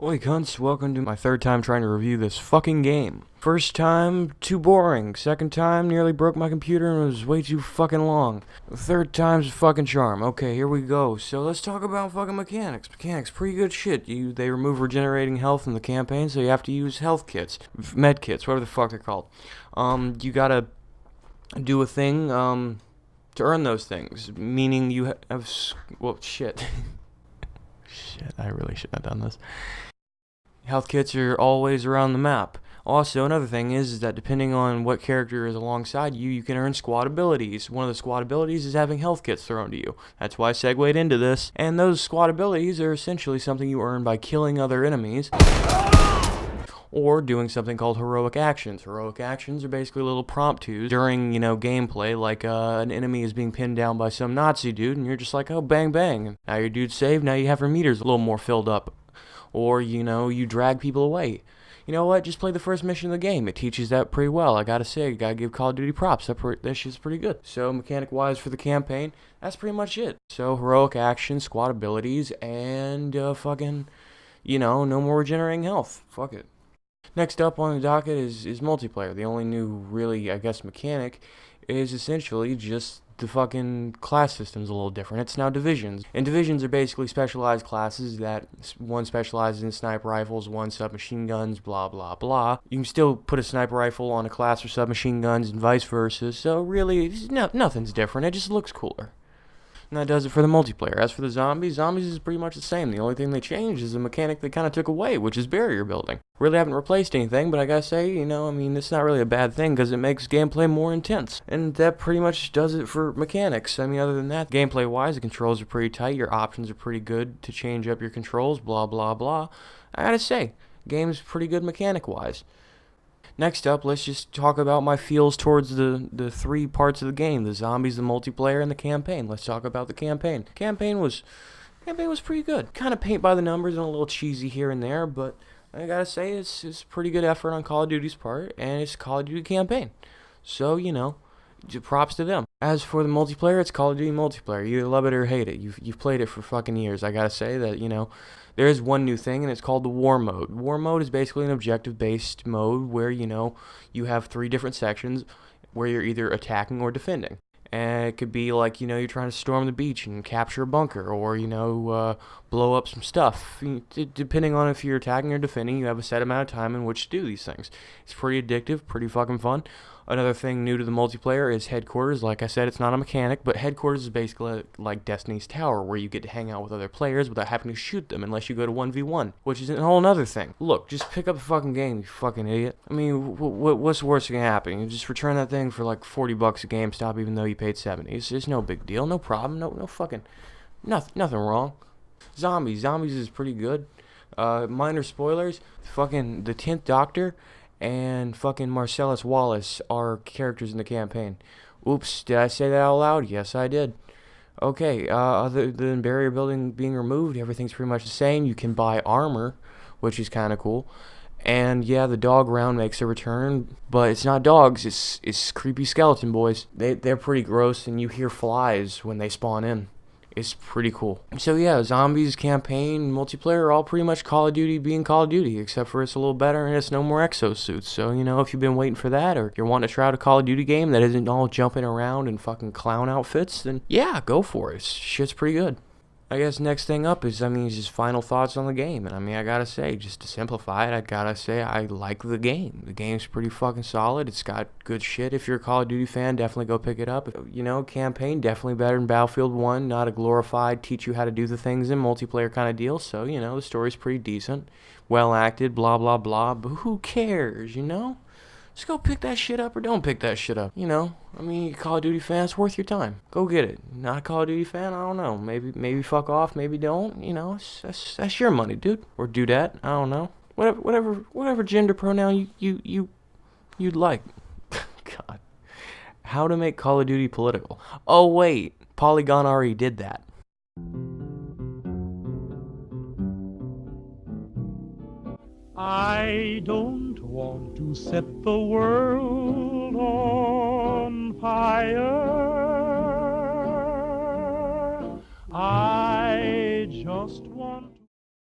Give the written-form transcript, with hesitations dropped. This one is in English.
Oi cunts, welcome to my third time trying to review this fucking game. First time, too boring. Second time, nearly broke my computer and was way too fucking long. Third time's a fucking charm. Okay, here we go. So let's talk about fucking mechanics. Mechanics, pretty good shit. They remove regenerating health in the campaign, so you have to use health kits. Med kits, whatever the fuck they're called. You gotta do a thing, to earn those things. Meaning you have, well, shit. Shit, I really shouldn't have done this. Health kits are always around the map. Also, another thing is that depending on what character is alongside you, you can earn squad abilities. One of the squad abilities is having health kits thrown to you. That's why I segued into this. And those squad abilities are essentially something you earn by killing other enemies or doing something called heroic actions. Heroic actions are basically little promptus during, gameplay, like an enemy is being pinned down by some Nazi dude, and you're just like, oh, bang, bang. And now your dude's saved, now you have your meters a little more filled up. Or, you drag people away. You know what? Just play the first mission of the game. It teaches that pretty well. I gotta say, I gotta give Call of Duty props. That shit's pretty good. So, mechanic-wise for the campaign, that's pretty much it. So, heroic action, squad abilities, and, no more regenerating health. Fuck it. Next up on the docket is multiplayer. The only new, really, I guess, mechanic is essentially just the fucking class system's a little different. It's now divisions. And divisions are basically specialized classes that one specializes in sniper rifles, one submachine guns, blah, blah, blah. You can still put a sniper rifle on a class for submachine guns and vice versa. So really, nothing's different. It just looks cooler. And that does it for the multiplayer. As for the zombies is pretty much the same. The only thing they changed is the mechanic they kind of took away, which is barrier building. Really haven't replaced anything, but I gotta say, it's not really a bad thing because it makes gameplay more intense. And that pretty much does it for mechanics. Other than that, gameplay-wise, the controls are pretty tight. Your options are pretty good to change up your controls, blah, blah, blah. I gotta say, game's pretty good mechanic-wise. Next up, let's just talk about my feels towards the three parts of the game, the zombies, the multiplayer, and the campaign. Let's talk about the campaign. Campaign was pretty good. Kind of paint by the numbers and a little cheesy here and there, but I gotta say it's pretty good effort on Call of Duty's part, and it's Call of Duty campaign. So, props to them. As for the multiplayer, it's Call of Duty multiplayer. You either love it or hate it. You've played it for fucking years. I gotta say that, there is one new thing, and it's called the War Mode. War Mode is basically an objective-based mode where, you have three different sections where you're either attacking or defending. And it could be like, you're trying to storm the beach and capture a bunker or, blow up some stuff. Depending on if you're attacking or defending, you have a set amount of time in which to do these things. It's pretty addictive, pretty fucking fun. Another thing new to the multiplayer is headquarters. Like I said, it's not a mechanic, but headquarters is basically like Destiny's Tower, where you get to hang out with other players without having to shoot them unless you go to 1v1, which is a whole other thing. Look, just pick up the fucking game, you fucking idiot. What's the worst that can happen? You just return that thing for like $40 a GameStop, even though you paid $70. It's no big deal, no problem, no fucking, nothing wrong. Zombies is pretty good. Minor spoilers, fucking the 10th Doctor and fucking Marcellus Wallace are characters in the campaign. Oops, did I say that out loud? Yes, I did. Okay, other than barrier building being removed, everything's pretty much the same. You can buy armor, which is kind of cool. And yeah, the dog round makes a return, but it's not dogs, it's creepy skeleton boys. They're pretty gross, and you hear flies when they spawn in. It's pretty cool. So yeah, zombies, campaign, multiplayer are all pretty much Call of Duty being Call of Duty, except for it's a little better and it's no more exosuits. So, if you've been waiting for that, or you're wanting to try out a Call of Duty game that isn't all jumping around in fucking clown outfits, then yeah, go for it. Shit's pretty good. I guess next thing up is, just final thoughts on the game. And I gotta say, just to simplify it, I gotta say I like the game. The game's pretty fucking solid. It's got good shit. If you're a Call of Duty fan, definitely go pick it up. Campaign, definitely better than Battlefield 1. Not a glorified, teach you how to do the things in multiplayer kind of deal. So, the story's pretty decent. Well acted, blah, blah, blah. But who cares, Just go pick that shit up or don't pick that shit up. Call of Duty fan, it's worth your time. Go get it. Not a Call of Duty fan, I don't know. Maybe fuck off, maybe don't. That's your money, dude. Or dudette, I don't know. Whatever gender pronoun you'd like. God. How to make Call of Duty political. Oh wait, Polygon already did that. I don't want to set the world on fire.